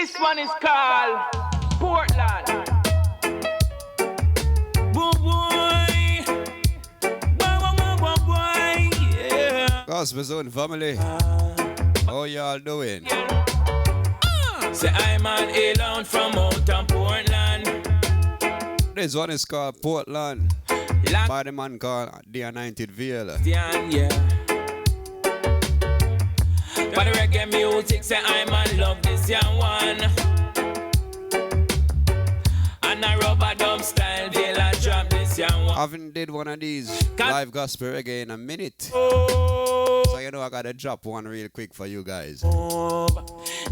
This one is called Portland. Gospelzone family, how y'all doing? Say I'm an alone from Mountain Portland. This one is called Portland. By the man called The Anointed Veil. Yeah. But the reggae music say I'm an love this young one. And a rubber dub style deal I drop this young one. I haven't did one of these live gospel reggae in a minute. So you know I gotta drop one real quick for you guys.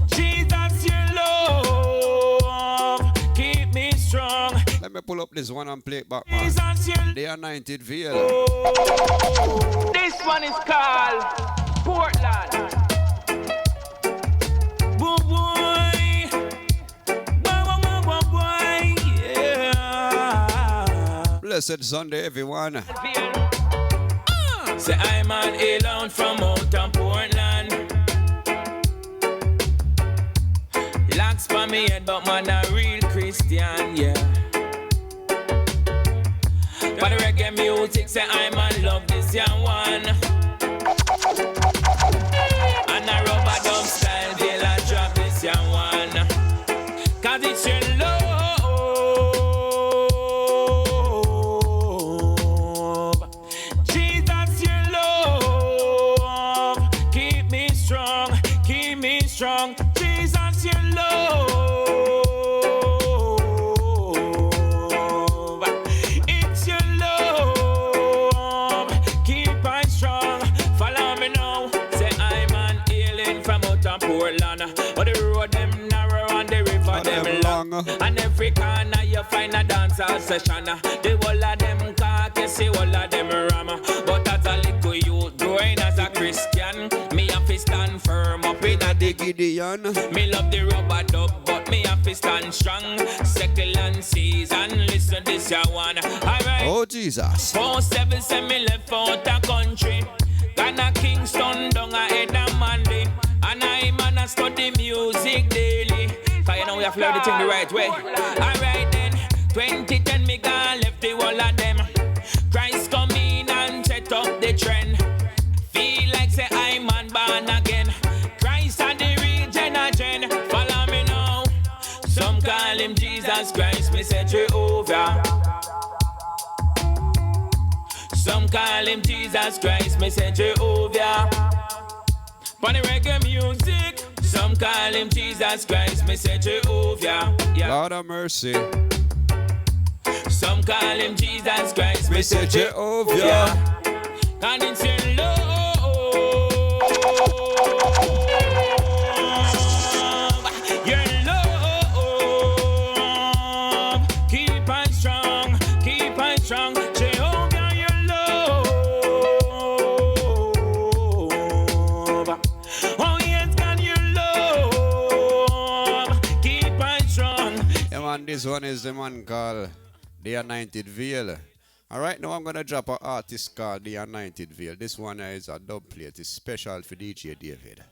Jesus, your love, keep me strong. Let me pull up this one and play it back, man. The Anointed Veil. This one is called Portland. Blessed Sunday, everyone. Say I'm an alone from Mountain Portland. Locks for me head, but man a real Christian, yeah. But the reggae music say I'm an love this young one. And a rubber dub style deal I drop this young one. Cause it's your love. Strong, Jesus, your love. It's your love. Keep on strong. Follow me now. Say I'm an alien from out of Portland. But the road them narrow and the river them long. And every corner you find a dancehall session. The whole of them cock, you see all of them ram. But as a little youth growing as a Christian, me have to stand firm up in a Gideon. Me love the rubber dub, but me have to stand strong. Second and season, listen this ya one. Alright. Oh Jesus. 4-7 say me left out the country. Gonna Kingston down ahead of Monday. And I'm gonna study music daily. Cause you know we have to learn the thing the right way. Alright then, 2010 me gone left the whole of them. Christ come in and set up the trend. Feel like say I'm man born again. Christ and the region. Follow me now. Some call him Jesus Christ, me say Jehovah. Some call him Jesus Christ, me say Jehovah. For the reggae music, some call him Jesus Christ, me say Jehovah. Yeah. Lord of mercy. Some call him Jesus Christ, me say Jehovah. Yeah. And it's your love. Your love. Keep on strong. Keep on strong. Jehovah, your love. Oh, yes, God, your love. Keep on strong. Yeah, man, this one is the man called The Anointed Veil. Alright, now I'm gonna drop an artist called The Anointed Veil. This one is a dub plate. It's special for DJ David.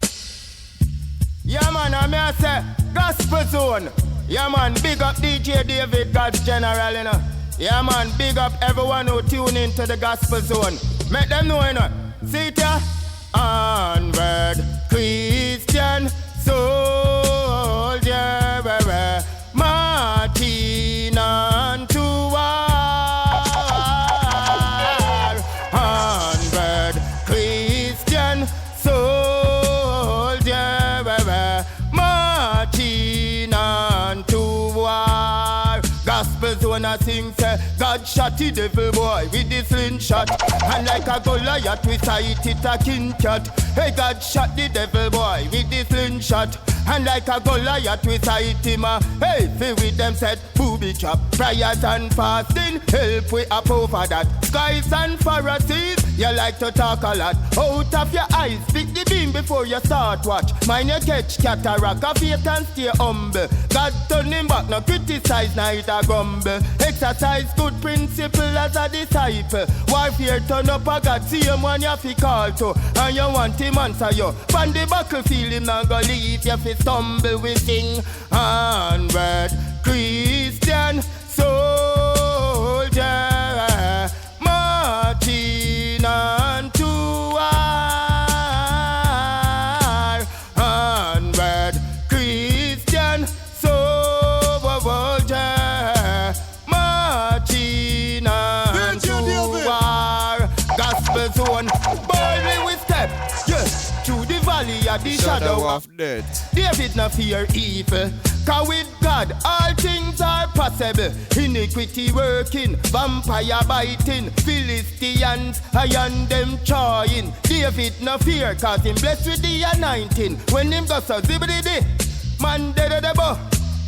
Yeah man, I may say Gospelzone. Yeah man, big up DJ David, God's general, you know. Yeah man, big up everyone who tune into the Gospelzone. Make them know, you know. See it ya? Onward, Christian soldier, marching on to war. Onward, Christian soldier, marching on to war. Gospelzone a sing say, God shot the devil boy with the slingshot. And like a Goliath we sight it a king cat. Hey, God shot the devil boy with the slingshot. And like a Goliath we sight him a. Hey, feel with them said booby trap. Prayers and fasting help we up over that. guys and Pharisees, you like to talk a lot. Out of your eyes, pick the beam before you start watch. Mind you catch cataract of faith and stay humble. God turn him back, no criticize, neither grumble. Exercise good principle as a disciple. Warfare turn up a God, see him when you fi call to. And you want him answer you. From the battlefield, him not go leave you fi stumble. We sing onward, Christian soldier, marching on to war. Onward, Christian soldier, marching on to war. Gospel zone, boldly we step, yes, through the valley of the shadow of death. David no fear evil, 'cause with God all things are possible. Iniquity working, vampire biting, Philistines iron them trying. David no fear, 'cause him blessed with the anointing. When him go so zibbity, man dead of the bow.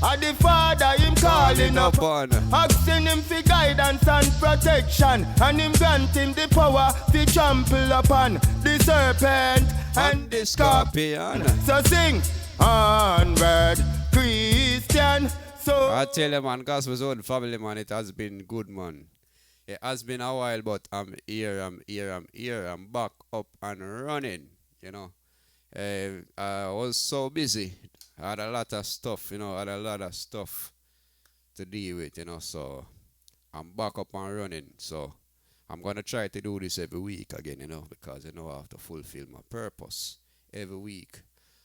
And the Father him calling up on, asking him for guidance and protection, and him grant him the power to trample upon the serpent and the scorpion. So sing onward, Christian. So I tell you, man, Gospel Zone family, man, it has been good, man. It has been a while, but I'm here, I'm back up and running, you know. I was so busy. I had a lot of stuff, you know, to deal with, you know, so I'm back up and running. So I'm going to try to do this every week again, you know, because, you know, I have to fulfill my purpose. Every week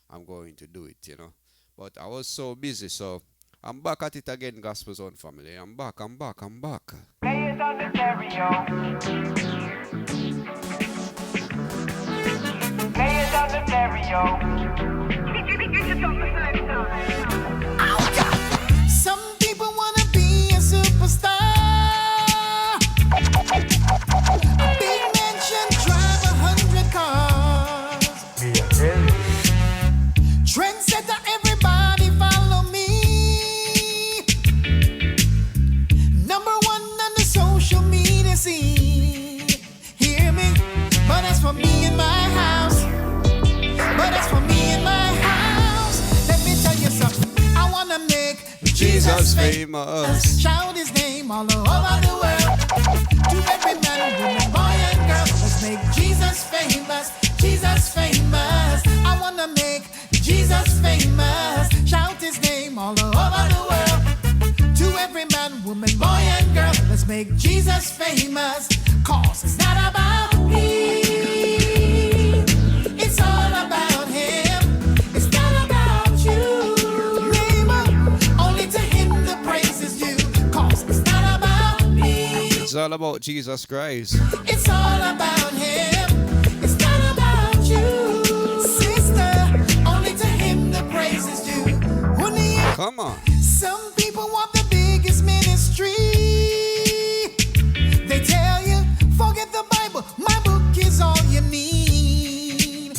I'm going to do it, you know. But I was so busy, so I'm back at it again, Gospel Zone family. I'm back. Play it on the stereo. Play it on the stereo. Some people wanna be a superstar. A big mansion, drive 100 cars. Trendsetter, everybody follow me. Number one on the social media scene. Hear me? But as for me and my house, let me tell you something. I wanna make Jesus famous. Shout his name all over the world. To every man, woman, boy and girl, let's make Jesus famous. Jesus famous. I wanna make Jesus famous. Shout his name all over the world. To every man, woman, boy and girl, let's make Jesus famous. 'Cause it's not about me, it's all about him. It's not about you, neighbor. Only to him the praise is due. 'Cause it's not about me, It's all about Jesus Christ. it's all about him. It's not about you, sister. Only to him the praise is due. Come on. Some people want the biggest ministry. They tell you, forget the Bible, my book is all you need.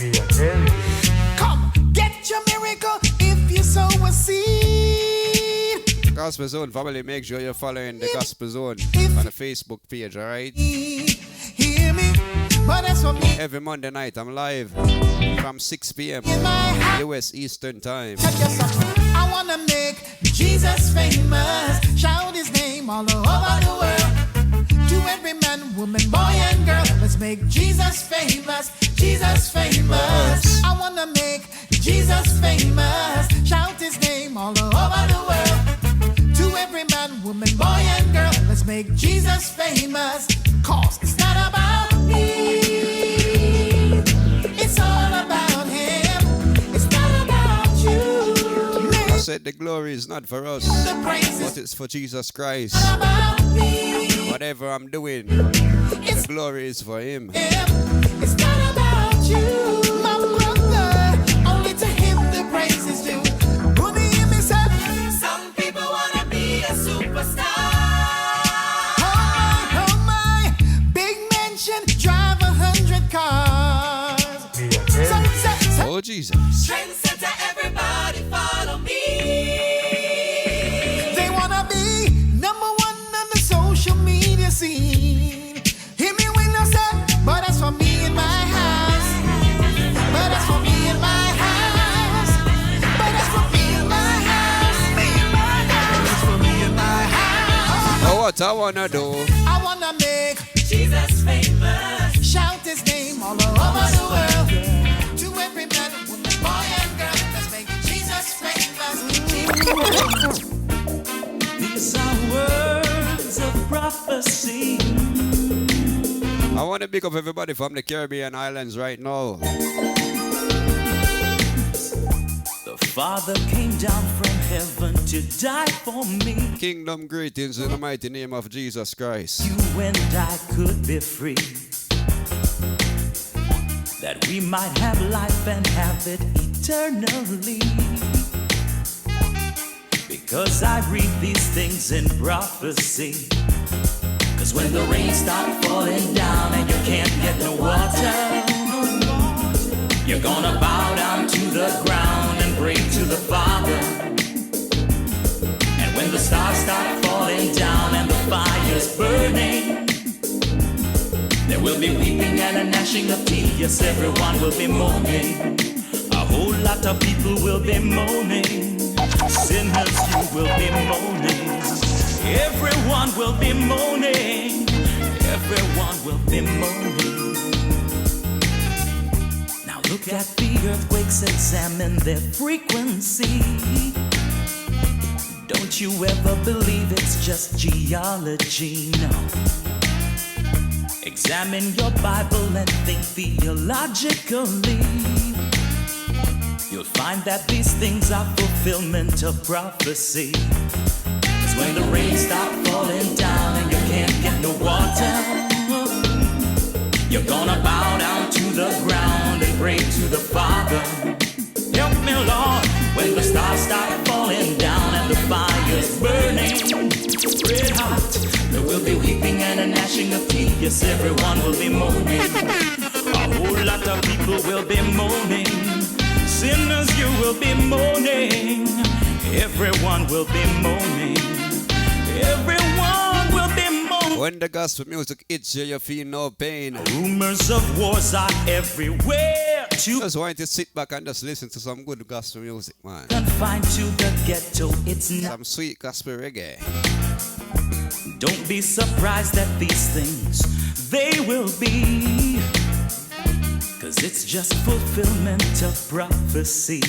Come, get your miracle if you sow a seed. Gospel Zone family, make sure you're following the Gospel Zone on the Facebook page, alright? Hear me? But as for me, Every Monday night I'm live from 6 p.m. in my house, US Eastern Time. tell you something. I wanna make Jesus famous. Shout his name all over the world. To every man, woman, boy and girl, let's make Jesus famous. Jesus famous. I wanna make Jesus famous. Shout his name all over the world. To every man, woman, boy and girl, let's make Jesus famous. 'Cause it's not about me, it's all about him. It's not about you, I said the glory is not for us, the praise but is it's for Jesus Christ. not about me. Whatever I'm doing, It's the glory is for him. him. It's not about you, my brother. Only to him the praise is due. Who do you hear me say? Some people wanna be a superstar. Oh my, big mansion, drive 100 cars. Oh Jesus. Trendsetter, everybody follow me. They wanna be number one on the social media scene. what I wanna do. I wanna make Jesus famous. shout his name all over the world. To every man, woman, boy and girl, let's make Jesus famous. These are words of prophecy. I want to pick up everybody from the Caribbean islands right now. The Father came down from heaven to die for me. Kingdom greetings in the mighty name of Jesus Christ. You and I could be free. That we might have life and have it eternally. Because I read these things in prophecy. Cause when the rain starts falling down and you can't get no water, you're gonna bow down to the ground and pray to the Father. And when the stars start falling down and the fire's burning, there will be weeping and a gnashing of teeth. Yes, everyone will be moaning. A whole lot of people will be moaning. Sinners, you will be moaning. Everyone will be moaning. Everyone will be moaning. Now look at the earthquakes, examine their frequency. Don't you ever believe it's just geology, no. Examine your Bible and think theologically. You'll find that these things are fulfillment of prophecy. Cause when the rain stops falling down and you can't get no water, you're gonna bow down to the ground and pray to the Father. Help me, Lord. When the stars start falling down and the fire's burning red hot, there will be weeping and a gnashing of teeth. Yes, everyone will be moaning. A whole lot of people will be moaning. Sinners, you will be moaning. Everyone will be moaning. Everyone will be moaning. When the gospel music hits you, you feel no pain. Rumors of wars are everywhere. Just want to sit back and just listen to some good gospel music, man. Confined to the ghetto, it's not. Some sweet gospel reggae. Don't be surprised at these things. They will be. Cause it's just fulfillment of prophecy.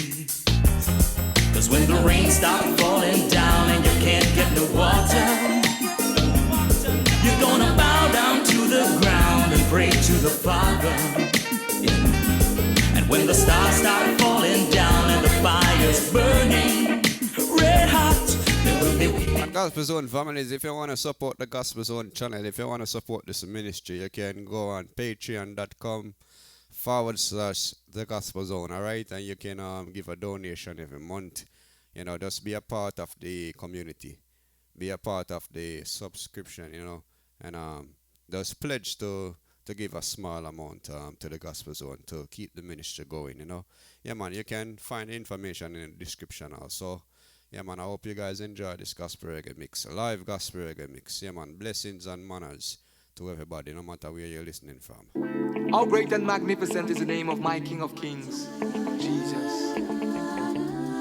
Cause when the rain stops falling down and you can't get no water, you're gonna bow down to the ground and pray to the Father. Yeah. And when the stars start falling down and the fire's burning red hot, there will be Gospel Zone families, if you want to support the Gospel Zone channel, if you want to support this ministry, you can go on patreon.com/the Gospel Zone, alright? And you can give a donation every month. You know, just be a part of the community. Be a part of the subscription, you know. And just pledge to give a small amount to the Gospel Zone to keep the ministry going, you know. Yeah, man, you can find information in the description also. Yeah, man, I hope you guys enjoy this gospel reggae mix. A live gospel reggae mix. Yeah, man, blessings and manners to everybody, no matter where you're listening from. How great and magnificent is the name of my King of Kings, Jesus.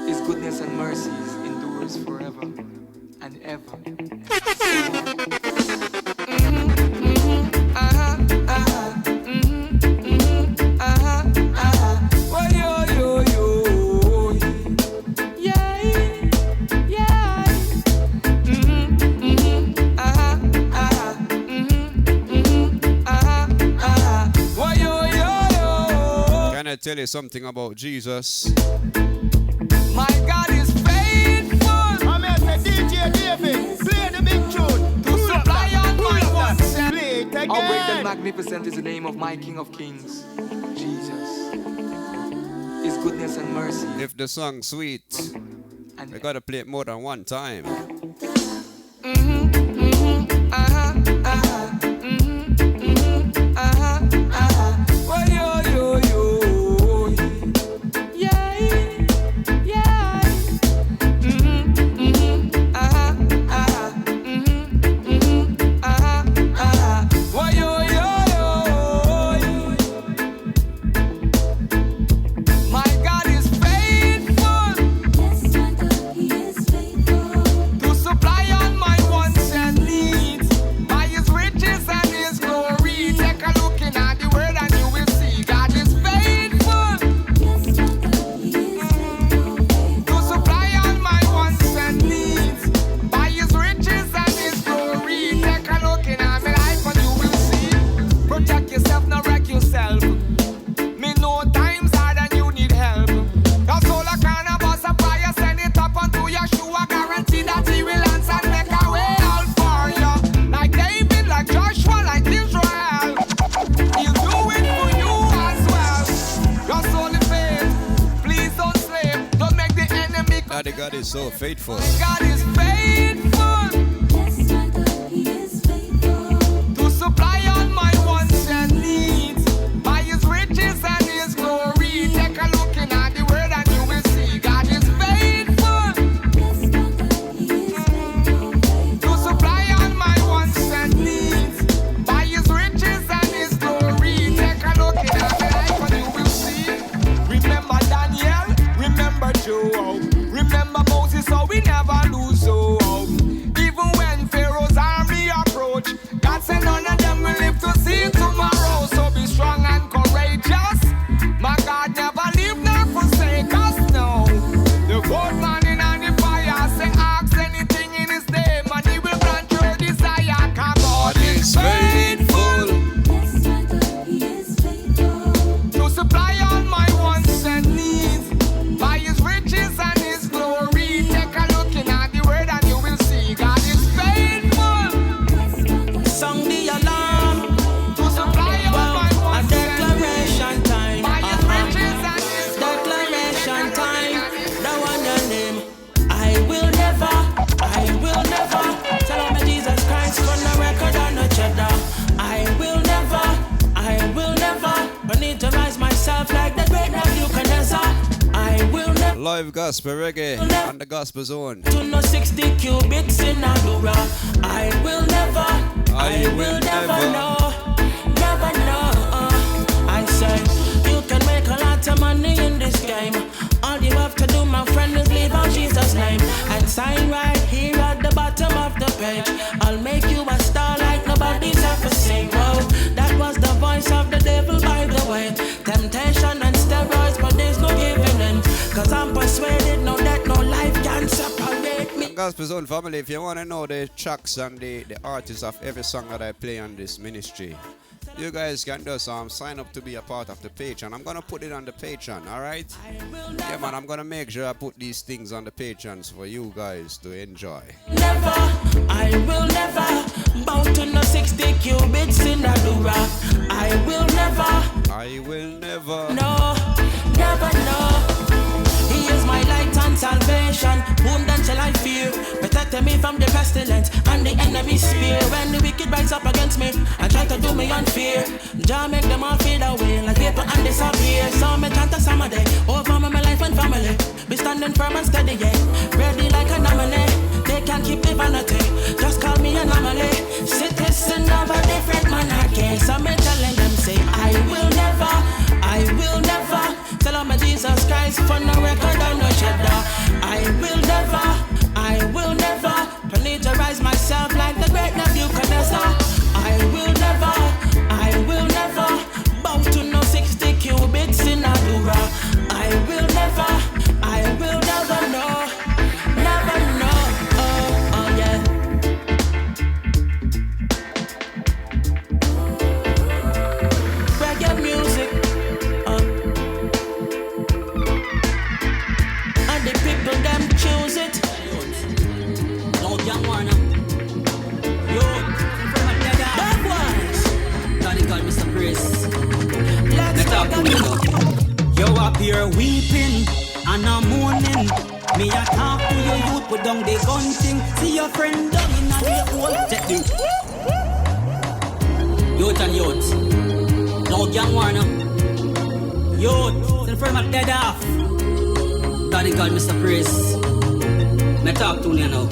His goodness and mercies endures forever and ever. Can I tell you something about Jesus? My God is faithful. I'm here to DJ David. Play the big tune. To supply on my wants. Play it again. How great and magnificent is the name of my King of Kings, Jesus. His goodness and mercy. If the song's sweet, we gotta play it more than one time. To supply all my wants and needs. is so faithful. God is faithful. Yes, my God, He is faithful. To supply all my wants and needs by His riches and His glory. Take a look in at the word and you will see God is faithful. Yes, my God, He is faithful. To supply all my wants and needs by His riches and His glory. Take a look in at the life and you will see. Remember Daniel, remember Job, remember Moses, so we never lose hope. Even when Pharaoh's army approach, God said none of them will live to see tomorrow. So be strong and courageous. My God never leave nor forsake us, no. The gold man in on the fire, say ask anything in His name and He will grant your desire. 'Cause God is faithful. Yes, my God, He is faithful. To supply all my wants and needs by His riches and His glory. Take a look in at the word and you will see God is faithful. Song the alarm. To supply all my A wants and declaration needs time. by His riches and His Declaration glory. time. The one your name. I will never tell me Jesus Christ from the record on the cheddar. I will never I need to rise myself like the great Nebuchadnezzar. I will never Live gospel reggae on the gospel zone. to no 60 cubits in a dura. I will never know. I say you can make a lot of money in this game. All you have to do, my friend, is leave out Jesus' name and sign right here at the bottom of the page. I'll make you a star like nobody's ever seen. Whoa, that was the voice of the devil, by the way. Temptation and steroids, but there's no giving in. 'Cause I'm persuaded, no that no life can separate me. Gospel Zone family, if you want to know the tracks and the artists of every song that I play on this ministry, you guys can just sign up to be a part of the Patreon. I'm gonna put it on the Patreon, alright? Yeah man, I'm gonna make sure I put these things on the Patreons for you guys to enjoy. I will never bow to no 60 cubits in a dura. I will never know. He is my light and salvation. Whom then shall I fear? Protect me from the pestilence and the enemy's spear. When the wicked rise up against me and try to do me unfair, Jah make them all fade away like paper and disappear. So me chant a summer day over my life and family. Be standing firm and steady, yeah. Ready like an anomaly. They can't keep the vanity. Just call me an anomaly. Citizen of a different monarchy. So me telling them say I will never tell them Jesus Christ for no record on no cheddar. I will never I need to rise myself like the great Nebuchadnezzar. I will never bow to no 60 cubits in a dura. I will never know. Oh yeah. Reggae music. And the people them choose it. No young Warner. Yo, bad ones. Daddy call Mr. Chris. Let's talk to me now. You up here weeping and I'm mourning. Me a talk to your youth, put down the gun thing. See your friend down in the hole. Take the youth and youth. No young Warner. Youth, send for my dead off. Daddy call Mr. Chris. Me talk to you now.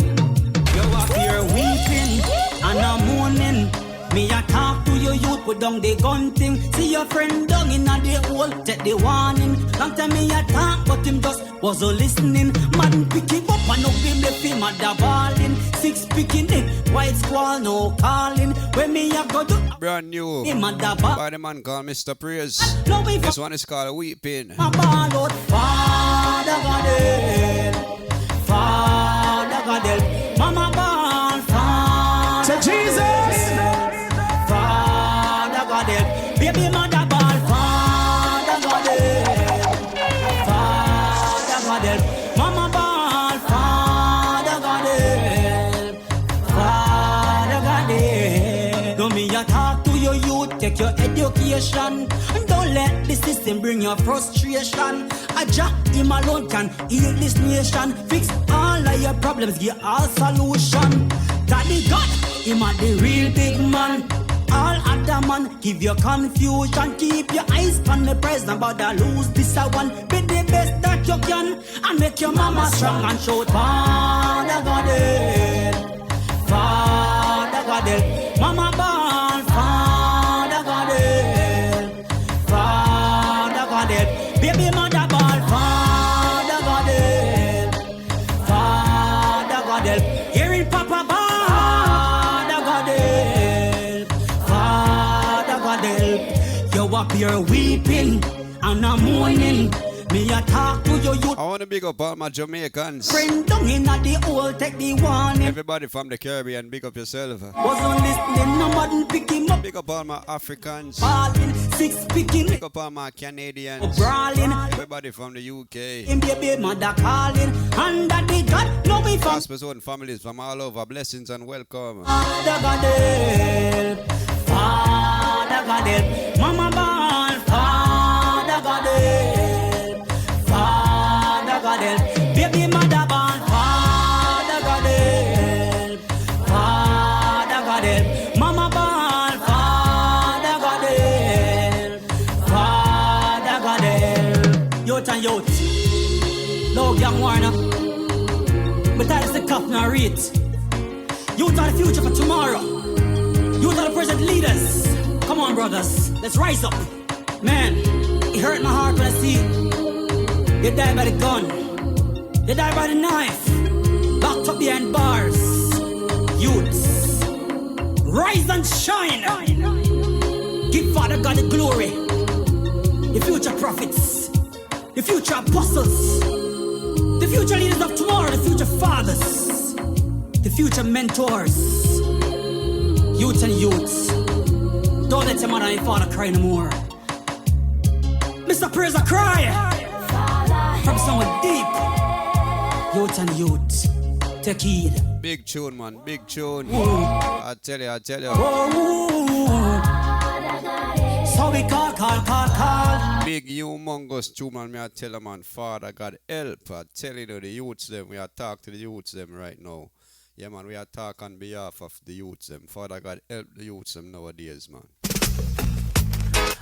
You up here weeping and I'm mourning. Me a talk to your youth, put down the gun thing. See your friend down in the hole, take the warning. Long time me a talk, but him just wasn't listening. Man pick him up and up him left him at the balling. Six picking it, white squall no calling. When me a go do Brand new him at the bar. by the man called Mr. Praise. No way This one is called Weeping. my ball out, Father God help, Father God help. Mama ball, Father Jesus, Father God help. Baby mother ball, Father God help, Father God help. Mama ball, Father God help, Father God help. Do me a talk to your youth, take your education. Don't let the system him bring your frustration. A Jah, him alone can heal this nation. Fix all of your problems, give all solution. Daddy God, him a the real big man. All other man give you confusion. Keep your eyes on the prize, not bother lose this a one. Be the best that you can and make your mama strong and shout, Father God, Father God, Mama born, Father God, Father God, baby mother born, Father God, Father God, hearing Papa born. You up here weeping and I'm mourning. Me a talk to you, you. I want to big up all my Jamaicans. Friend down in at the old, take the warning. Everybody from the Caribbean, big up yourself. Wasn't listening, nobody pick him up. Big up all my Africans. Balling, six picking. Big up all my Canadians. Brawling. Everybody from the UK. In baby mother calling. Under the God, no we from. Gospelzone families from all over. Blessings and welcome. Father God help. Father God help. Mama born. Father God help. Father God help. Baby mother born. Father God help. Father God help. Mama born. Father God help. Father God help. Youth and youth. No young warner. But that is the cup now read. Youth are the future for tomorrow. Youth are the present leaders. Come on, brothers. Let's rise up. Man, it hurt my heart when I see you die by the gun. You die by the knife. Locked up behind bars. Youths, rise and shine. Give Father God the glory. The future prophets. The future apostles. The future leaders of tomorrow. The future fathers. The future mentors. Youths and youths. Don't let your mother and your father cry no more. Mr. Praise a cry from someone deep. Youth and youths, take heed. Big tune, man, big tune. Ooh. I tell you. Oh, so we call. Big humongous tune, man. Me I tell you, man, Father God help. I tell you, the youths them. We are talk to the youths them right now. Yeah, man, we are talk on behalf of the youths them. Father God help the youths them nowadays, man.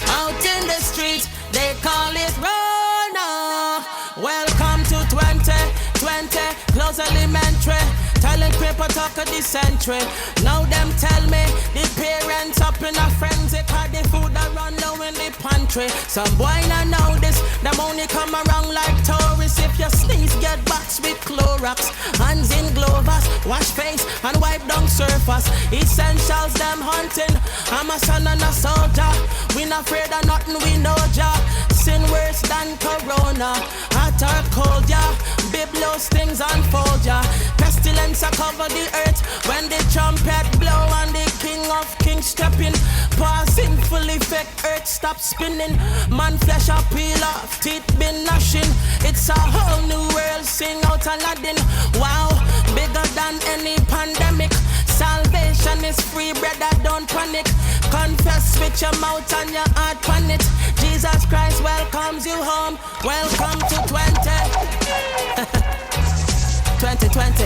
Out in the streets, they call it Rona. Welcome to 2020, close elementary. Talent paper talk of the century. Now them tell me the parents up in a frenzy, cause the food that run low in the pantry. Some boy not know this, them only come around like tourists. If you sneeze, get boxed with Clorox. Hands in glovers, wash face and wipe down surface. Essentials them hunting, I'm a son and a soldier. We not afraid of nothing, we know Jah. Sin worse than corona. Hot or cold, yeah. Biblos things unfold, yeah. Pestilence a cover the earth when the trumpet blow and the King of Kings step in. Passing full effect, earth stop spinning. Man flesh a peel off, teeth been gnashing. It's a whole new world, sing out Aladdin. Wow, bigger than any pandemic. Salvation is free, brother, don't panic. Confess with your mouth and your heart on it. Jesus Christ welcomes you home. Welcome to 2020.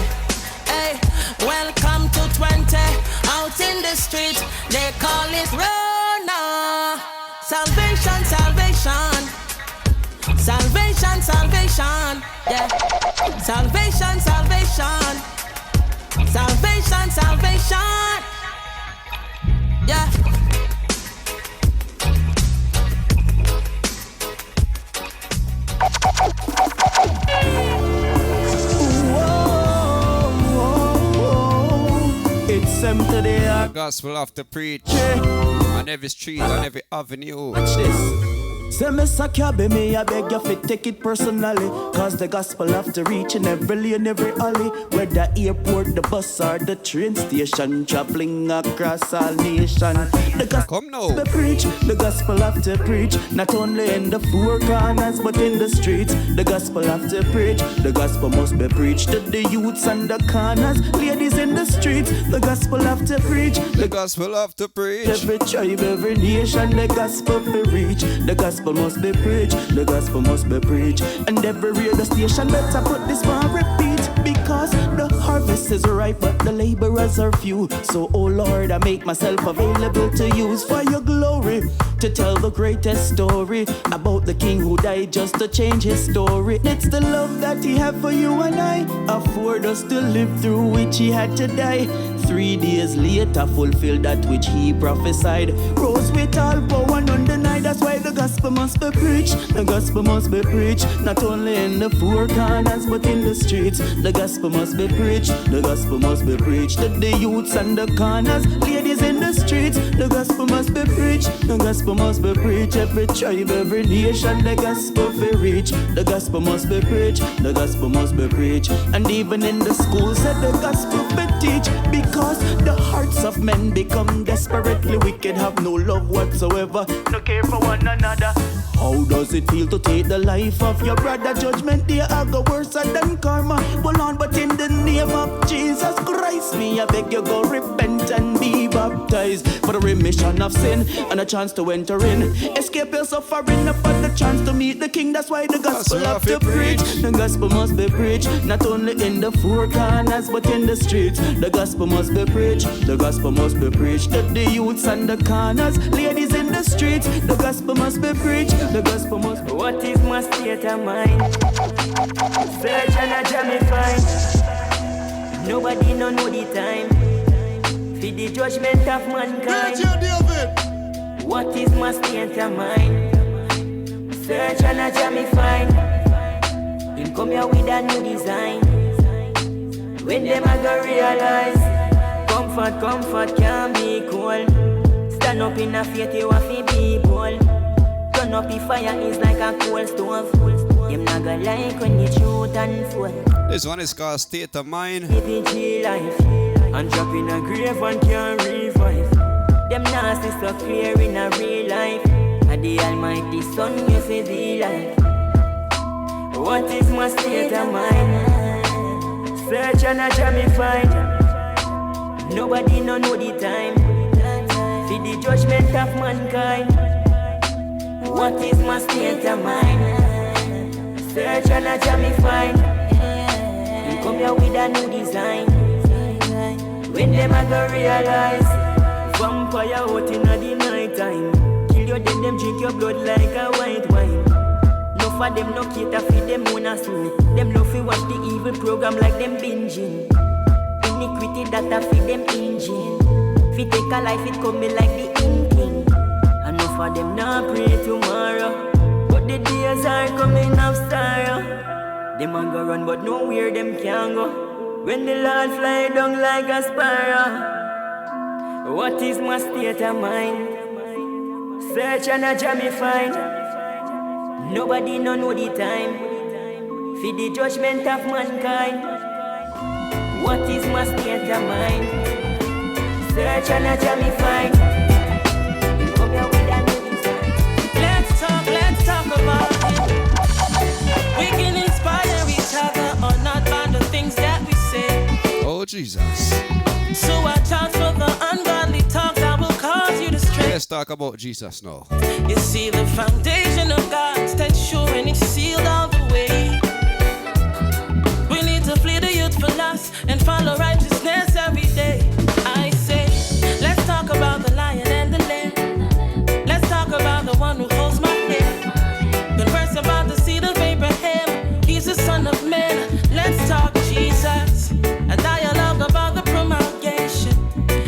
Hey, welcome to 20. Out in the street, they call it Rona. Salvation, salvation. Salvation, salvation. Yeah. Salvation, salvation. Salvation, salvation. Yeah. It's empty there. The gospel have to preach on every street, on every avenue. Watch this. Say Mr. Cabby, me I beg you fi take it personally, cause the gospel have to reach in every lane, every alley. Whether airport, the bus or the train station, traveling across all nation. The gospel be preach, the gospel have to preach, not only in the four corners but in the streets. The gospel have to preach, the gospel must be preached to the youths and the corners, ladies in the streets. The gospel have to preach, the gospel have to preach. Every tribe, every nation, the gospel be reach. The gospel gospel must be preached, the gospel must be preached. And every radio station better put this on repeat, because the harvest is ripe but the laborers are few. So oh Lord, I make myself available to use for your glory, to tell the greatest story about the king who died just to change his story. It's the love that he had for you and I, afford us to live through which he had to die. 3 days later fulfilled that which he prophesied, rose with all power and undenied. That's why the gospel must be preached, the gospel must be preached, not only in the four corners but in the streets. The gospel must be preached, the gospel must be preached to the youths and the corners, ladies in the streets. The gospel must be preached, the gospel must be preached, every tribe, every nation, the gospel be reach. The gospel must be preached, the gospel must be preached, and even in the schools said the gospel be teach, because the hearts of men become desperately wicked, have no love whatsoever, no care for one another. How does it feel to take the life of your brother? Judgment day I go worse than karma. Hold on, but in the name of Jesus Christ, me I beg you go repent and be baptized for the remission of sin and a chance to enter in. Escape your suffering for the chance to meet the King. That's why the gospel have to preach. The gospel must be preached, not only in the four corners but in the streets. The gospel must be preached, the gospel must be preached to the youths and the corners, ladies in the streets. The gospel must be preached, the gospel must be. What is my state of mind? Search and I jam me find. Nobody no know the time for the judgment of mankind. What is my state of mind? Search and I jam me find. Him come here with a new design. When them a go realize, comfort can be cold. Stand up in a faith, you have to be bold. Turn up the fire is like a cold stove. Them not gonna like when you shoot and fall. This one is called State of Mind. Living G life and drop in a grave and can't revive. Them nasty so clear in a real life. And the Almighty Son you see the light. What is my state of mind? Search and I jam me find. Nobody no know the time for the judgment of mankind. What is my state of mind? Search and I jam me find. You come here with a new design. When them a go realize, vampire out in the night time. Kill you dead, them drink your blood like a white wine. No for them no cater for them own a soul. Them no fi watch the evil program like them binging. Iniquity that a feed them engine. Fi take a life it come me like the inking. And no for them not pray tomorrow, but the days are coming of sorrow. Them a go run but nowhere them can go. When the Lord fly down like a sparrow. What is my state of mind? Search and I jam me find. Nobody no know the time for the judgment of mankind. What is my state of mind? Search and I jam me find. Come here with a new design. Let's talk about it. We can inspire each other or not by the things that we say. Oh Jesus. So watch out for the ungodly talk that will cause you to stray. Let's talk about Jesus now. You see the foundation of God stands sure and it's sealed all the way. We need to flee the youthful lust and follow righteousness every day. I say, let's talk about the lion and the lamb. Let's talk about the one who holds my hand. Converse about the seed of Abraham. He's the son of man. Let's talk Jesus. A dialogue about the promulgation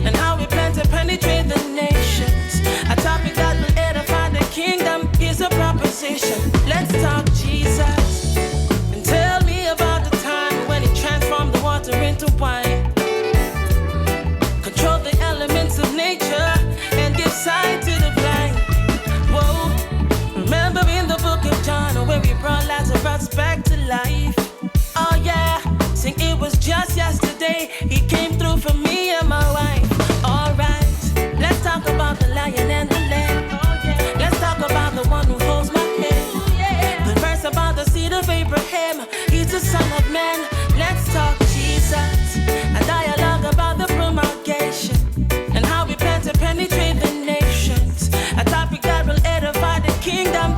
and how we plan to penetrate the nations. A topic that will edify the kingdom is a proposition. Let's talk Jesus. And tell me about the time when he transformed the water into wine. Control the elements of nature and give sight to the blind. Whoa, remember in the book of John where we brought Lazarus back to life. Oh yeah, sing it was just yesterday. He came through for me and my wife. Alright, let's talk about the lion and the lamb. Let's talk about the one who holds my hand. The verse about the seed of Abraham. He's the son of man. Let's talk Jesus. A dialogue about the promulgation and how we plan to penetrate the nations. A topic that will edify the kingdom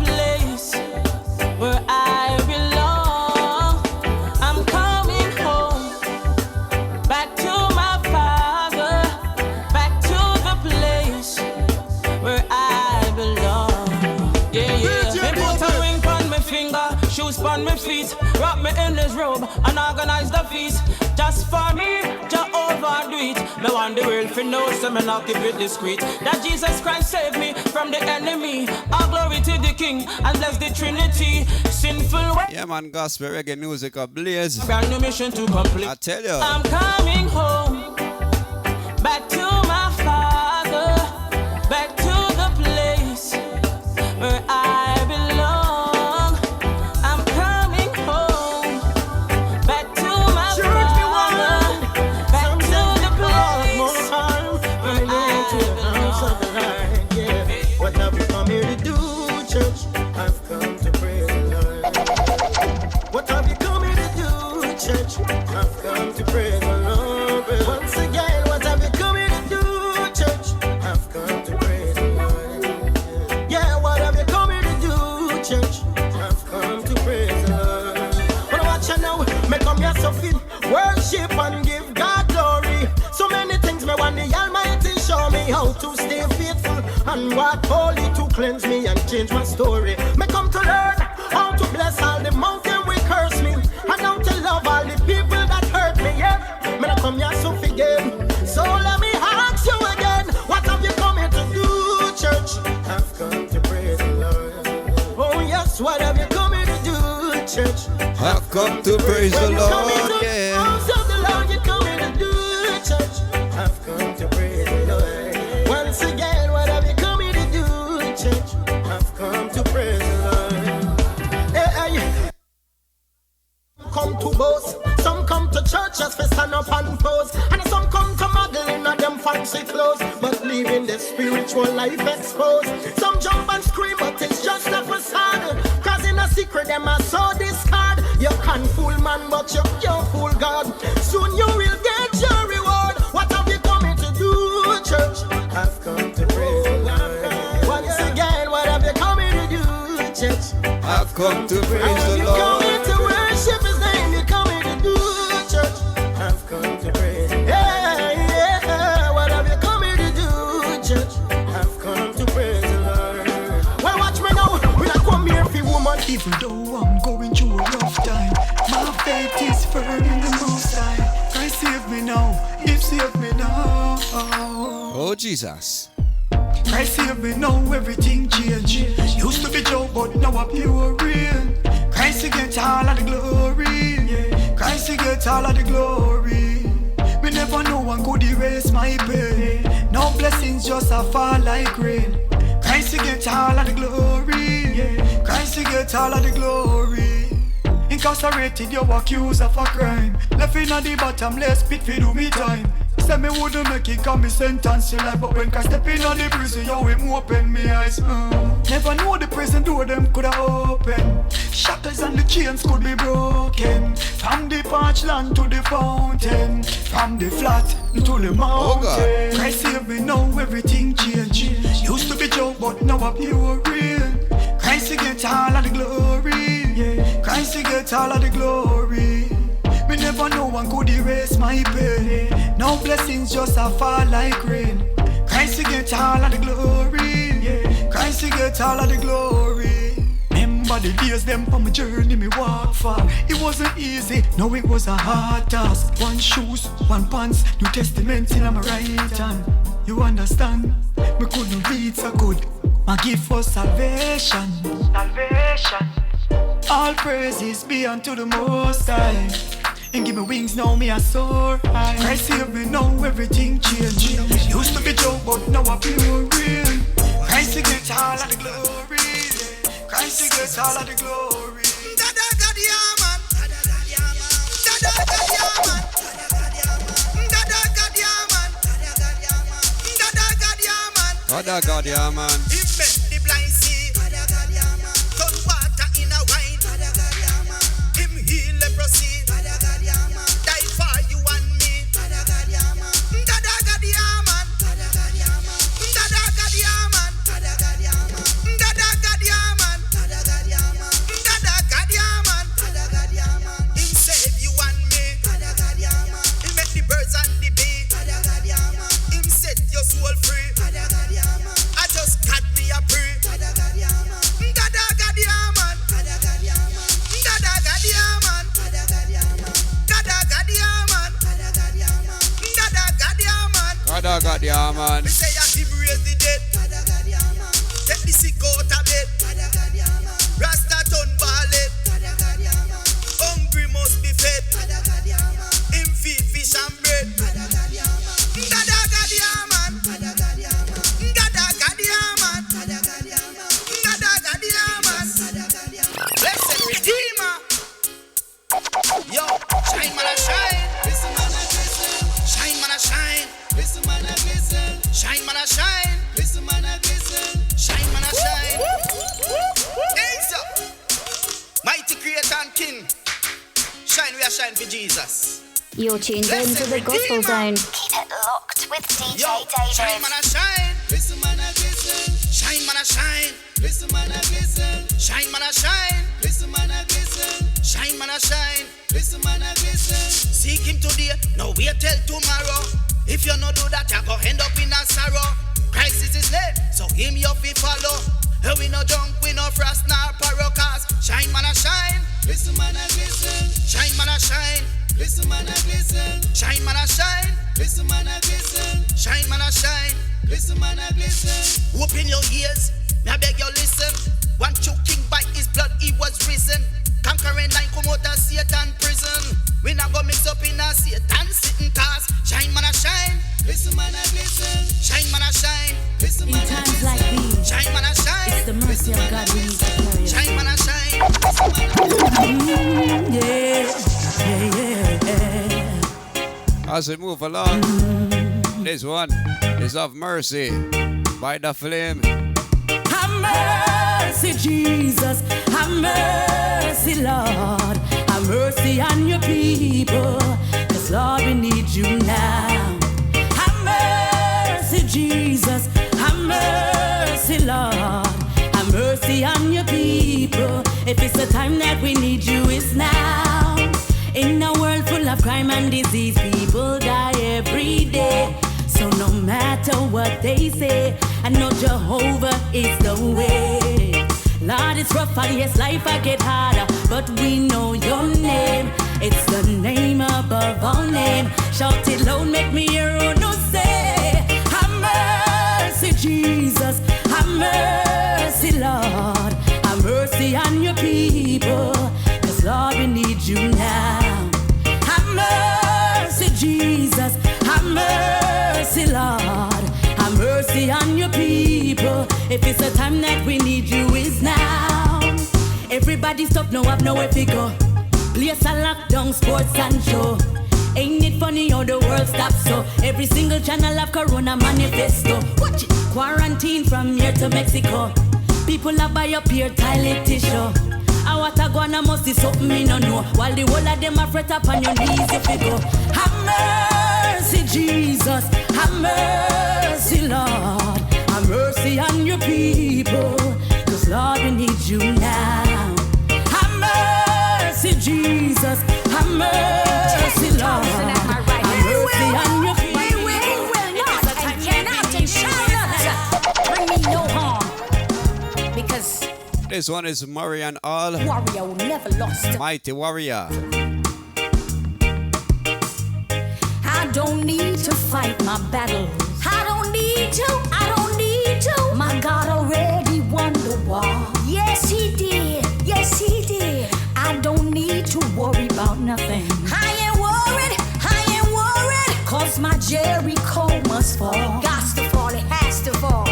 on my feet, wrap me in his robe and organize the feast. Just for me, Jehovah do it. Me want the world to know, so me not keep it discreet. That Jesus Christ saved me from the enemy. All glory to the King and bless the Trinity. Sinful way. Yeah, man, gospel reggae music ablaze. Brand new mission to complete. I tell you. I'm coming home, back to my Father, back to the place where I belong. I'm coming home, back to my Father, back to the place where I belong. What have you come here to do, church? I've come to praise the Lord. What have you come here to do, church? I've come to praise the Lord. Once again, what have you come here to do, church? I've come to praise the Lord. Yeah, what have you come here to do, church? I've come to praise the Lord. But watch out now, me come here so fit, worship and give God glory. So many things me want the Almighty show me how to stay faithful and walk holy to cleanse me and change my story. Me come to learn how to bless all the mountain we curse me, and how to love all the people that hurt me. Yeah, me not come here so forget. So let me ask you again, what have you come here to do, church? I've come to praise the Lord. Oh yes, what have you come here to do, church? I've come to praise the Lord, yeah. House of the Lord, you come here to do, church. I've come to praise the Lord. Once again, what have you come here to do, church? I've come to praise the Lord. Hey, come to boast. Some come to church just for stand up and pose, and some come to model in them fancy clothes, but leaving the spiritual life exposed. Some jump and scream, but it's just a facade. Cause in a secret, them are so discard. You can't fool man, but you fool God. Soon you will get your reward. What have you come here to do, church? I've come to praise the Lord. Once again, what have you come here to do, church? I've come to praise the You come Lord. here to worship His name. You come here to do, church. I've come to praise. Yeah. What have you come here to do, church? I've come to praise the Lord. Well, watch me now. When I come here for woman, Even though I'm going through a rough time, my faith is firm in the Most High. Christ save me now, He save me now. Oh, Jesus. Christ save me now, everything changed. Used to be joke, but now I'm pure real. Christ He gets all of the glory. Christ He gets all of the glory. We never know one could erase my pain. No blessings just a fall like rain. Christ He gets all of the glory. Christ He gets all of the glory. Incarcerated, you accused of a crime. Left in the bottomless pit for do me time. Say me wouldn't make it, cause me sentence you life. But when I step in the prison, yo, him open me eyes. Never know the prison door them coulda open. Shackles and the chains could be broken. From the parched land to the fountain, from the flat to the mountain. Christ save me now, everything changed. Used to be joke, but now I'm pure real. Christ He gets all of the glory. Christ He gets all of the glory. Me never know one could erase my pain. No blessings just a fall like rain. Christ He gets all of the glory. Christ He gets all of the glory. Remember the days them on my journey me walk far. It wasn't easy, no it was a hard task. One shoes, one pants, New Testament in my right hand. You understand? Me couldn't read so good. My gift for salvation. Salvation. All praises be unto the Most High. And give me wings, now me a soar high. Christ save me now, everything changed. Used to be joke, but now I pure real. Christ He gets all of the glory. Christ He gets all of the glory. God, yeah, man. He bent the blind sea. Turn water in a wine. Him heal leprosy. Die for you and me. Dada God, yeah, man. Dada God, yeah, man. Dada God, yeah, man. Dada God, yeah, man. Dada God, yeah, man. Dada God, yeah, man. Him save you and me. Dada God, yeah, man. He make the birds and the bee. Dada God, yeah, man. Him set your soul free. Dada God, yeah, man. I just got the God, yeah, man. Me say that him raise the dead. Take the sick out of bed. Rasta turn ballet. Hungry must be fed. Him feed fish and bread. Gada gada yeah, man. Gada gada yeah, man. Gada gada yeah, man. Blessed Redeemer. Yo, shine man a shine. Listen man a glisten. Shine man a shine. Listen man a glisten. Shine man a shine. Listen man a glisten. Shine man a shine. Hey sir. Mighty creator and king. Shine we a shine for Jesus. You're tuned in to the Gospel Zone. Keep it locked with DJ David. Shine man a shine. Listen man a glisten. Shine man a shine. Listen man a glisten. Shine man a shine. Listen man a glisten. Shine man a shine. Listen man a glisten. Seek him today. No wait till tomorrow. If you no do that, you go end up in a sorrow. Christ is his name, so him you fi follow. And we no junk, we no frost nor parrow. Cause shine man a shine. Listen man a glisten. Shine man a shine. Listen man a glisten. Shine man a shine. Listen man a glisten. Shine man a shine. Listen man a glisten. Open your ears, me I beg you listen. One true king by his blood he was risen. Conquering line come out of Satan prison. We not go mix up in a Satan sitting cars. Shine man a shine. Listen man a glisten. Shine man a shine. Listen man a glisten. Like these, shine man a shine. It's the mercy of God we need to carry. Shine man a shine. Listen man a As we move along, this one is of mercy by the flame. Have mercy, Jesus. Have mercy, Lord. Have mercy on your people. 'Cause Lord, we need you now. Have mercy, Jesus. Have mercy, Lord. Have mercy on your people. If it's the time that we need you, it's now. In a world full of crime and disease, people die every day. So no matter what they say, I know Jehovah is the way. Lord, it's rough and yes, life I get harder, but we know your name. It's the name above all name. Shout it loud, make me hear who no say. Have mercy, Jesus. Have mercy, Lord. Have mercy on your people. 'Cause Lord, we need you now. Have mercy, Jesus. Have mercy, Lord. Have mercy on your people. If it's the time that we need you, is now. Everybody stop now, have nowhere to go. Place a lockdown, sports and show. Ain't it funny how the world stops so? Every single channel have Corona manifesto. Watch it. Quarantine from here to Mexico. People are buy up here toilet tissue. I want to go and I must see something me no know. While the whole of them are fret up on your knees if you go. Have mercy, Jesus. Have mercy, Lord. Have mercy on your people. 'Cause Lord, we need you now. Have mercy, Jesus. Have mercy, Lord. Have mercy on your people. Bring me no harm. Because This one is Marian All. warrior will never lost. Mighty warrior. I don't need to fight my battles. I don't need to. I don't need to. My God already won the war. Yes, he did. Yes, he did. I don't need to worry about nothing. I ain't worried. I ain't worried. 'Cause my Jericho must fall. Gots to fall. It has to fall.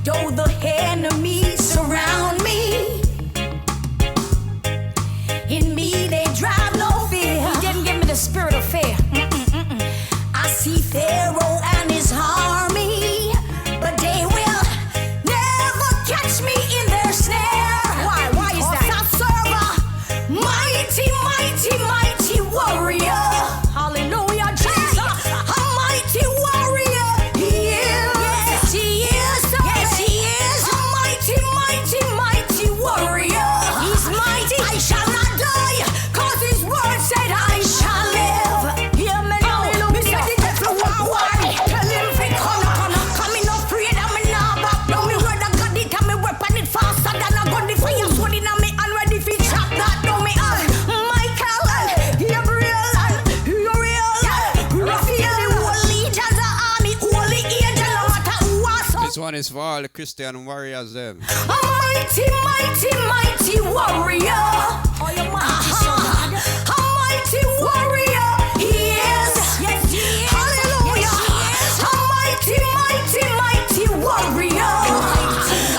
Though the enemies surround me, in me they drive no fear. He didn't give me the spirit of fear. I see Pharaoh and his army. is for all the Christian warriors them. A mighty, mighty, mighty warrior. Oh, you're mighty, son. A mighty warrior. He is. Yes, he is. Hallelujah. Yes, a mighty, mighty, mighty warrior.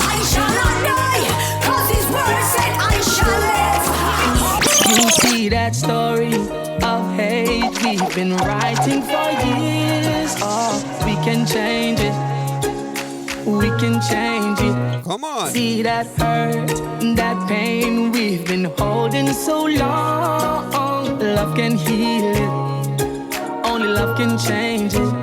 I shall not die, 'cause his word said I shall live. You see that story of hate we've been writing for years. Oh, we can change it. We can change it. Come on. See that hurt, that pain we've been holding so long. Love can heal it. Only love can change it.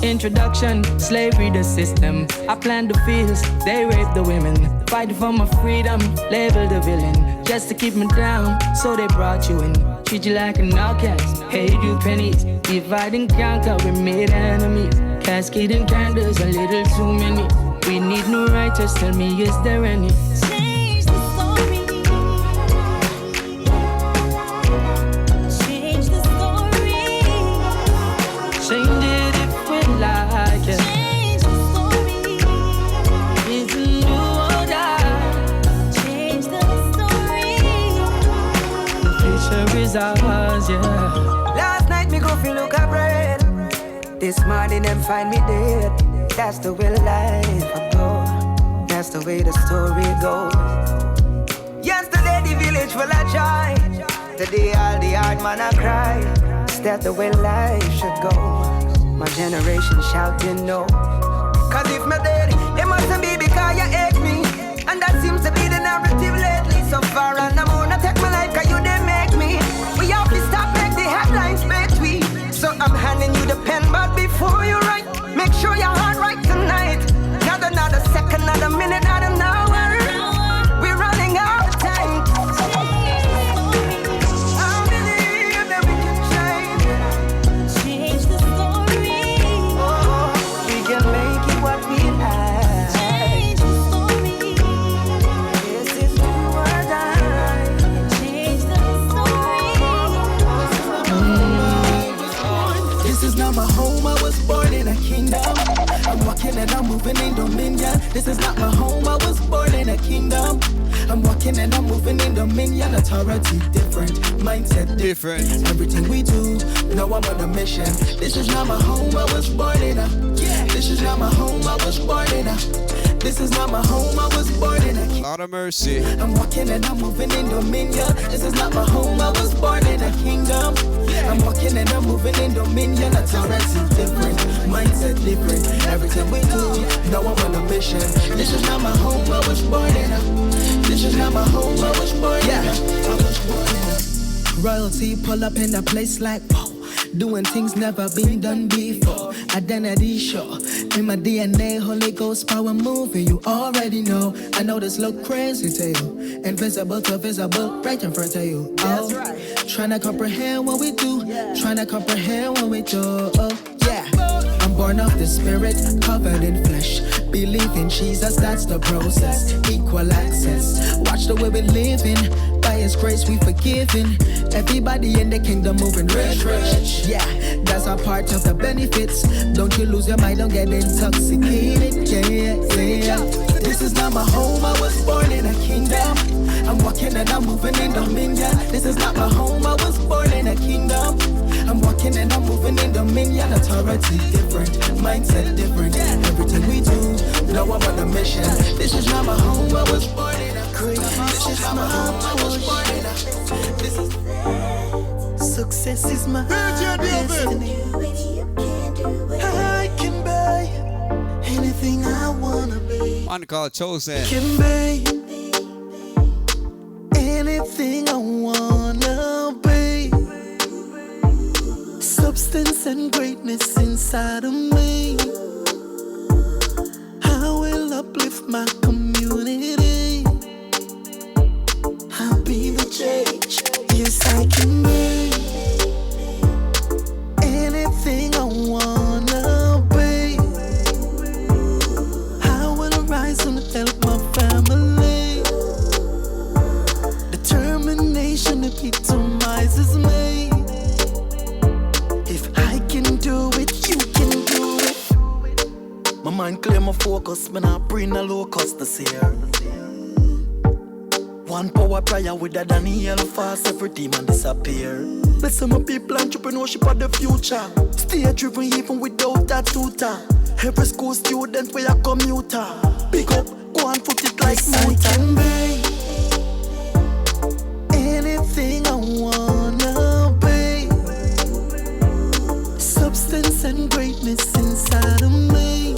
Introduction, slavery, the system. I plant the fields, they rape the women. Fighting for my freedom, label the villain. Just to keep me down, so they brought you in. Treat you like an outcast, paid you pennies. Divide and conquer, we made enemies. Cascading candles, a little too many. We need new writers, tell me, is there any? Change the story. Change the story. Change it if we like it. Change the story. It's a new order. Change the story. The future is ours, yeah. Last night me go feel look a bread. This morning them find me dead. That's the way life go. That's the way the story goes. Yesterday the village full of joy. Today all the hard man a cry. Is that the way life should go? My generation shouting no. 'Cause if me dead, it mustn't be because you hate me. And that seems to be the narrative lately. So far and I'm gonna take my life 'cause you didn't make me. We have to stop make the headlines make tweet. So I'm handing you the pen, but before you write, make sure your heart right tonight. Not another second, not a minute, not an hour. We're running out of time. I believe that we can change. Change the story. Oh, we can make it what we like. Change the story. This is who I die. Change the story. This is not my home, I was born in a kingdom. I'm walking and I'm moving in dominion. This is not my home, I was born in a kingdom. I'm walking and I'm moving in dominion. Authority different, mindset different. Everything we do, now I'm on a mission. This is not my home, I was born in a. This is not my home, I was born in a. This is not my home, I was born in a kingdom. Lord of mercy. I'm walking and I'm moving in dominion. This is not my home, I was born in a kingdom. I'm walking and I'm moving in dominion. Authority different, mindset different. Everything we do, now I'm on a mission. This is not my home, I was born in a. This is not my home, I was born in a. I was born in a. Royalty pull up in a place like whoa. Doing things never been done before. Identity sure. In my DNA, Holy Ghost power moving. You already know. I know this look crazy to you. Invisible to visible, right in front of you. That's right. Trying to comprehend what we do. Trying to comprehend what we do. Oh, yeah. I'm born of the spirit, covered in flesh. Believe in Jesus, that's the process. Equal access. Watch the way we living. By His grace we forgiven. Everybody in the kingdom moving rich. Yeah, that's a part of the benefits. Don't you lose your mind, don't get intoxicated. Yeah. This is not my home, I was born in a kingdom. I'm walking and I'm moving in dominion. This is not my home, I was born in a kingdom. I'm walking and I'm moving in dominion. Authority different, mindset different. Everything we do, now I'm on a mission. This is not my home, I was born in a kingdom. This is not my home, I was born in a. This is success is my destiny. I can buy anything I wanna be. One called Chosen. Can buy anything I wanna be. Substance and greatness inside of me. I will uplift my community. I'll be the change. Yes, I can be anything I wanna be. I will rise and help my family. Determination epitomizes me. If I can do it, you can do it. My mind clear, my focus. me not bring a low cost this year. One power prayer with a Daniel fast, every demon disappear. Listen, my people, entrepreneurship of the future. Stay driven even without that tutor. Every school student we a commuter. Pick up, go and put it like I can be anything I wanna be. Substance and greatness inside of me.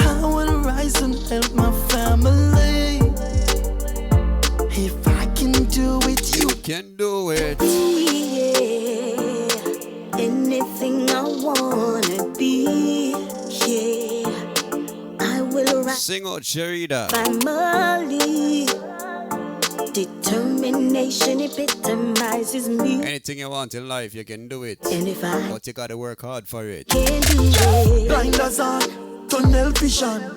I will rise and help my family. If I can do it, you can do it. Yeah, anything I wanna be. Yeah, I will rise. Sing out, Sherida. Family, determination epitomizes me. Anything you want in life, you can do it. And if I but you gotta work hard for it. can do it. Blinders on, tunnel vision.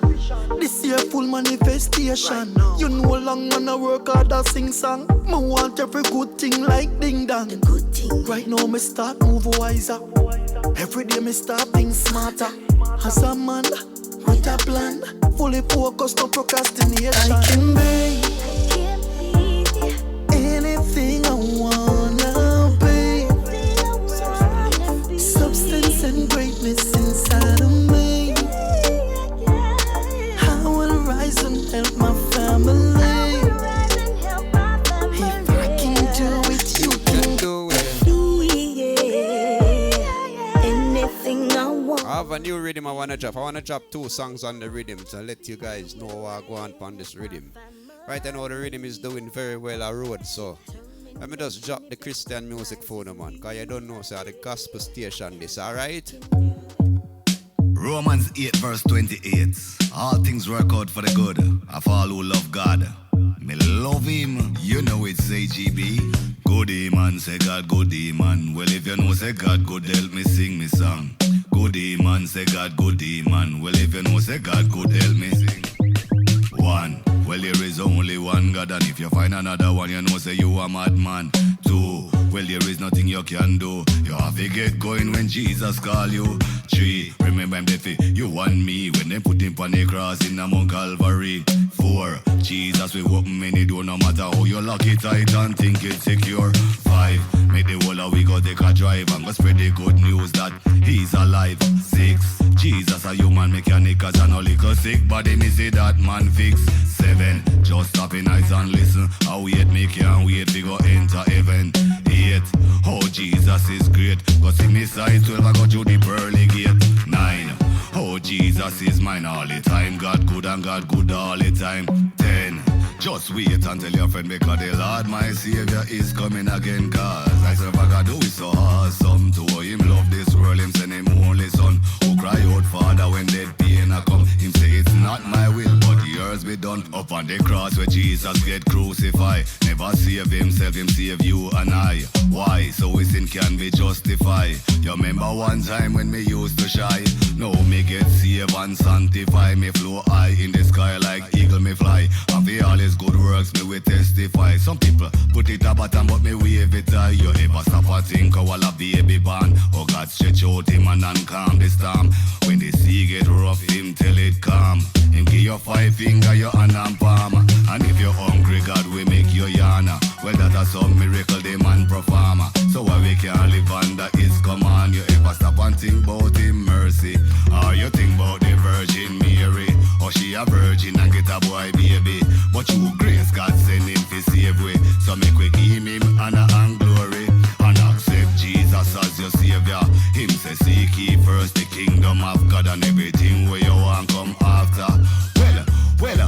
This year full manifestation. You no longer wanna work hard or sing song. Me want every good thing like ding dong. Right now me start move wiser. Every day me start think smarter. As a man, what a plan. Fully focused, no procrastination. I can be anything I wanna be. Substance and greatness inside of me. I will rise and help my family. If I can do it, you can do it. Anything I want. I have a new rhythm I wanna drop. I wanna drop 2 songs on the rhythm to let you guys know what I go on this rhythm. Right now the rhythm is doing very well on road, so let me just drop the Christian music for them, man, cause you don't know, so the gospel station this, alright? Romans 8 verse 28. All things work out for the good of all who love God. Me love him, you know it's AGB. Good day man, say God, good day man. Well if you know say God good, help me sing me song. Good day man, say God, good day man. Well if you know say God good, help me sing. 1. Well there is only one God, and if you find another one, you know say you a madman. 2. Well there is nothing you can do. You have to get going when Jesus call you. 3. Remember him deaf, you and me when they put him on the cross in the Mount Calvary. 4. Jesus will open many door no matter how you lock it tight and think it's secure. 5. Make the whole of we go take a drive and go spread the good news that he's alive. 6. Jesus a human mechanic as an liquor sick body, me say that man fix. 7. Just stop in eyes and listen. I wait, me can't wait to go enter heaven. 8. Oh Jesus is great. Go see me side 12, I go through the pearly gate. 9. Oh Jesus is mine all the time. God good and God good all the time. 10. Just wait until your friend because the Lord my Savior is coming again. Cause I serve a God who is so awesome. To him love this world, him send him only son. Who cry out Father when dead pain a come. Him say it's not my will but yours be done. Up on the cross where Jesus get crucified. Never save himself, him save you and I. Why? So his sin can be justified. You remember one time when me used to shy. Now me get saved and sanctify. Me flow high in the sky like eagle me fly. And for all his good works me will testify. Some people put it a bottom but me wave it high. You ever stop a think while a baby born? Oh God stretch out him and calm the storm. When the sea get rough him tell it calm. Him give you 5 finger your hand and palm. And if you're hungry God will make you yarn. Well that a some miracle the man perform. So why we can't live under his command? You ever stop and think about him mercy? Or you think about the Virgin Mary? Or she a virgin and get a boy baby? But you grace God send him to save way. So make we give him honor and glory. And accept Jesus as your savior. Him say seek ye first the kingdom of God, and everything where you want come after. Well,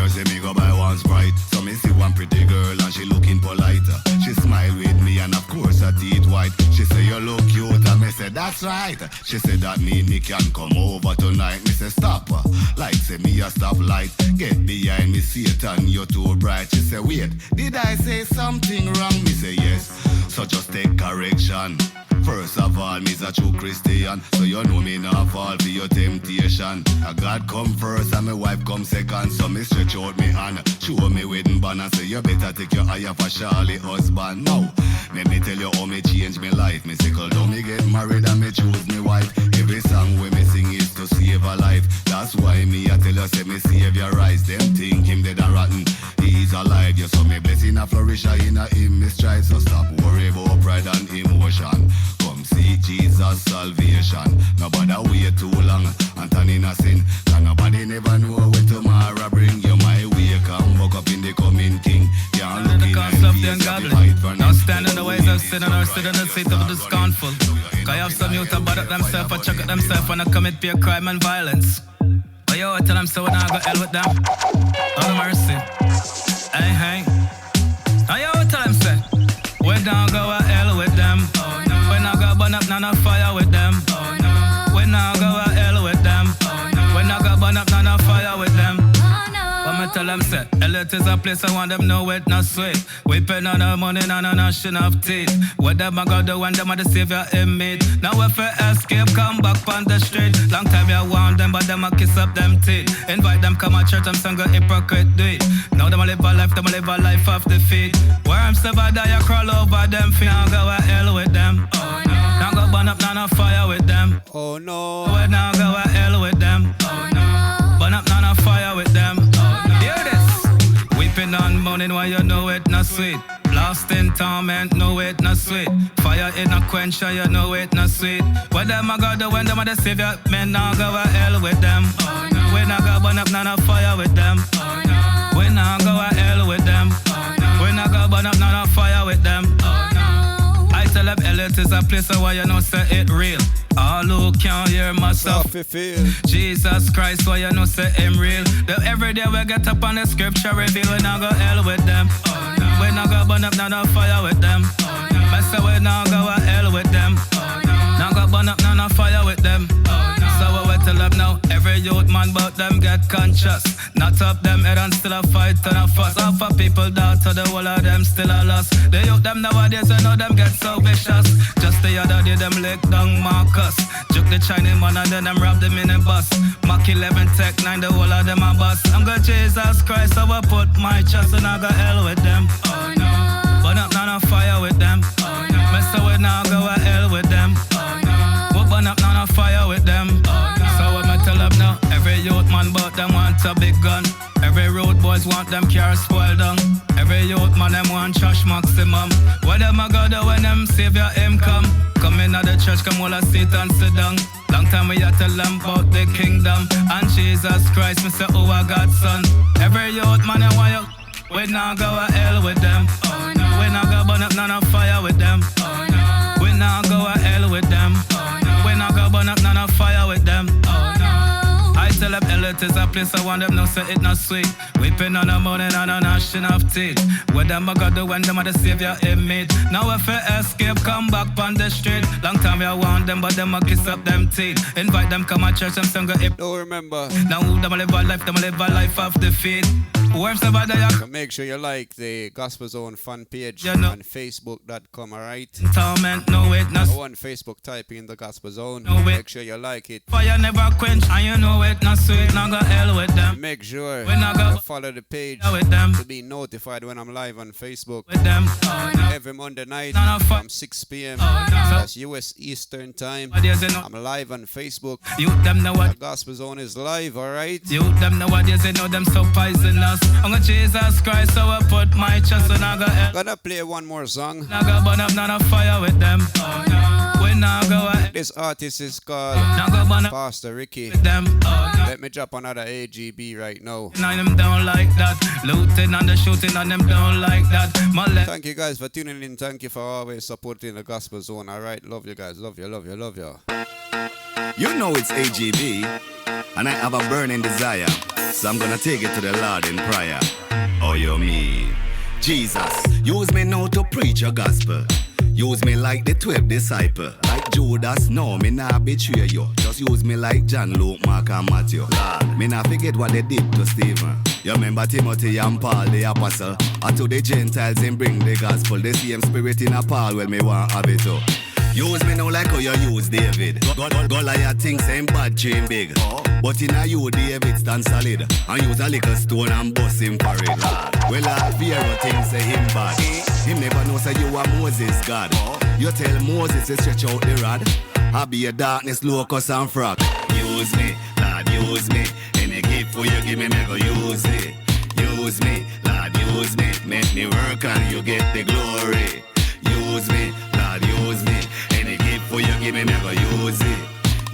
Thursday me go buy one Sprite. So me see one pretty girl and she looking polite. She smile with me and of course her teeth white. She say you look cute and me say that's right. She said that mean me can come over tonight. Me say stop her, like say me a stop light. Get behind me Satan, you're too bright. She say wait, did I say something wrong? Me say yes, so just take correction. First of all, me's a true Christian, so you know me not fall for your temptation. A God come first and my wife come second, so me stretch out me hand, show me wedding band and say you better take your eye off a Charlie husband. Now, Let me tell you how me change me life. Me sickle down, me get married and me choose me wife. Every song when me sing is to save a life. That's why me I tell you say me savior rise. Them think him dead and rotten, he's alive. You saw me blessing a flourish in a him me strive. So stop worry about pride and emotion. Come see Jesus salvation. Nobody wait too long and turn in a sin. Cause nobody never know what tomorrow bring. You might wake and walk up in the coming king. Can't look in the ungodly. Now stand in the ways of sin and sit in the seat of the scornful. Cause you have some youth about it themselves or check it themselves when they commit peer crime and violence. But yo, I tell them so when I go hell with them. Oh mercy. Hey, hey. Now yo, I tell them say, we don't go to hell with them. We not go burn up none of fire with them. We not go to hell with them. We not go burn up none of fire with them. But me tell them say, hell it is a place I want them know it not sweet. We pay none of money, none of nothing of teeth. What them I go do when them are the savior in me. Now if I escape, come back on the street. Long time you want them, but them I kiss up them teeth. Invite them come to church, I'm sing a hypocrite do it. Now them I live a life of defeat. Worms never die, I crawl over them feet. Now go to hell with them. Oh no. Now go burn up none of fire with them. Oh no. We now go to hell with them. Oh no. Burn up none of fire with them. Hear this. Weeping and moaning while you know it not sweet. Lost in torment, know it not sweet. Fire in a quench, you know it not sweet. What them I go do when them are the savior? Men now go to hell with them. Oh, no. We not go burn up none of fire with them. Oh, no. We now go to hell with them. Oh, no. We not go burn up none of fire with them. Oh, no. I tell them hell it is a place where you know say it real. All who can't hear myself feel. Jesus Christ, why you know say him real. Every day we get up on the scripture reveal. We not go hell with them. Oh, no. We not go burn up none of fire with them. Oh, no. I say we not go to hell with them. Oh, no. Not go burn up none of fire with them. Oh, no. So what we tell them now, every youth man but them get conscious. Not up them head and still a fight and a fuss. Half of people down to the whole of them still a loss. The youth them nowadays I know them get so vicious. Just the other day them lick down Marcus. Juke the Chinese man and then them rob the minibus. Mach 11 Tech 9 the whole of them a bus. I'm going Jesus Christ so I put my trust and I go hell with them. Oh no. Burn up none of fire with them. Oh no. Mess with now go to hell with them. Oh no. We'll burn up none of fire with them. Oh no. So what me tell them now? Every youth man but them want a big gun. Every road boys want them cars spoiled down. Every youth man them want trash maximum. What them a go do when them savior him come? Come in at the church, come all a sit and sit down. Long time we a tell them about the kingdom. And Jesus Christ, me say, oh I got son. Every youth man them want you. We now go to hell with them. Oh no. We now go burn up none of fire with them. Oh no. We now go to hell with them. Oh no. We now go burn up none of fire with them. Oh no. I tell them hell it is a place I want them no say it not sweet. Weeping on the morning and on gnashing of teeth. What them I got do when them are the savior in me. Now if I escape, come back on the street. Long time I want them, but them I kiss up them teeth. Invite them come to church, them sing a hip. Don't remember. Now them a live a life of defeat. Worms never die. So make sure you like the Gospel Zone fan page on Facebook.com, alright? Torment, no witness. Go on Facebook, type in the Gospel Zone. No make sure you like it. Fire never quench, and you know it not sweet. Now go hell with them. Make sure you follow the page with them. To be notified when I'm live on Facebook. With them. Every Monday night from 6 p.m. That's US Eastern Time. I'm live on Facebook. You them know what Gospel Zone is live, alright? You them nowadays they know them so poisonous. I'm gonna Jesus Christ, so I put my trust and I go. Gonna play one more song. I go burn up none of fire with them. Oh no. When I go this artist is called Pastor Ricky. Them. Oh, no. Let me drop another AGB right now. None of them don't like that. Looting and the shooting and them don't like that. Thank you guys for tuning in. Thank you for always supporting the Gospel Zone. Alright, love you guys. Love you, love you, love you. You know it's AGB, and I have a burning desire, so I'm gonna take it to the Lord in prayer. Oh, you me. Jesus, use me now to preach your gospel. Use me like the 12 disciples. Like Judas, no, me nah betray you. Just use me like John, Luke, Mark, and Matthew. Lord, me nah forget what they did to Stephen. You remember Timothy and Paul, the apostle. And to the Gentiles, him bring the gospel. The same spirit in a Paul, well, me want have it too. Use me now like how you use David. Goliath thinks him bad, dream big. But in a you, David stand solid. And use a little stone and bust him for it. Well, I fear what things say him bad. Him never know say you are Moses God. You tell Moses to stretch out the rod. I be a darkness, locust and frog. Use me, Lord, use me. Any gift for you give me go use it. Use me, Lord, use me. Make me work and you get the glory. Use me, Lord, use me. Any gift for you give me go use it.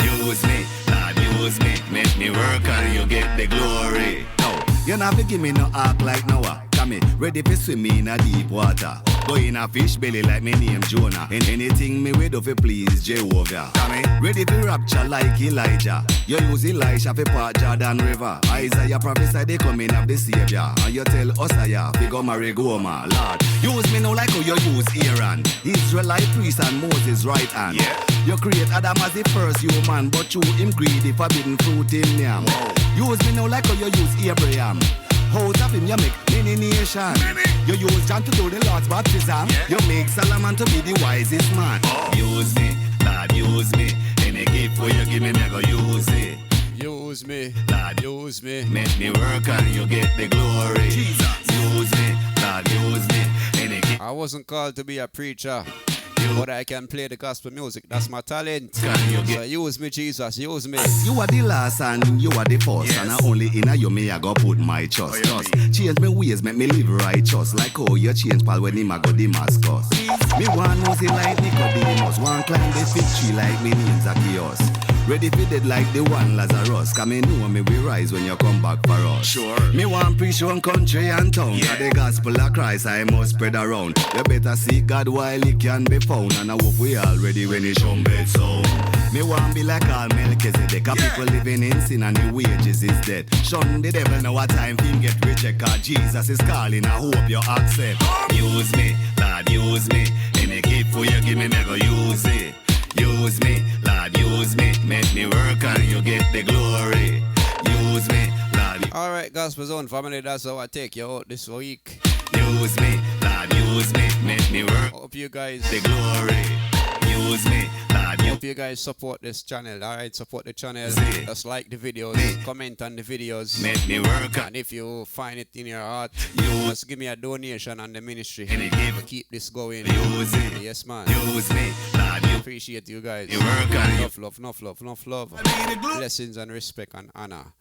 Use me, Lord, use me. Make me work and you get the glory. No, you never give me no act like Noah. Come ready to swim in a deep water. Go in a fish belly like me name Jonah. And anything me with of please Jehovah. Come ready to rapture like Elijah. You use Elisha for part Jordan River. Isaiah prophesy they coming of the Savior. And you tell Hosea we go marry Gomer. Lord, use me now like how you use Aaron. Israelite priest and Moses right hand. Yeah. You create Adam as the first human, but you him greedy forbidden fruit in yam. Use me now like how you use Abraham. Out of him you make many nations. You use John to do the Lord's baptism. You make Solomon to be the wisest man. Use me, Lord, use me. Any gift for you give me go use it. Use me, Lord, use me. Make me work and you get the glory. Jesus. Use me, Lord, use me. Any gift. I wasn't called to be a preacher, but I can play the gospel music. That's my talent. So use me, Jesus, use me. You are the last and you are the first. Yes. And I only in a you me I go put my trust. Change me ways, make me live righteous. Like how you change Paul when him I go Damascus. Me one nosy like Nicodemus. One climb the fig tree like me name Zacchaeus. Ready for dead like the one Lazarus. Come in know me we rise when you come back for us. Sure. Me want preach one country and town. Yeah. The gospel of Christ I must spread around. You better seek God while he can be found. And I hope we all ready when he trumpet sound. Me want be like all Melchizedek. People living in sin and the wages is dead. Shun the devil now a time him get rejected. Cause Jesus is calling, I hope you accept. Use me, Lord, use me. Any gift for you give me go use it. Use me, Lord, use me. Make me work and you get the glory. Use me, Lord. Alright, Gospel Zone family, that's how I take you out this week. Use me, Lord, use me. Make me work. Hope you guys the glory. Use me, Lord. Hope you guys support this channel. Alright, support the channel. Just like the videos, comment on the videos. Make me work. And if you find it in your heart, just give me a donation on the ministry to keep this going. Use it. Yes, man. Use me, Lord. Appreciate you guys. You work on enough love. Blessings and respect and honor.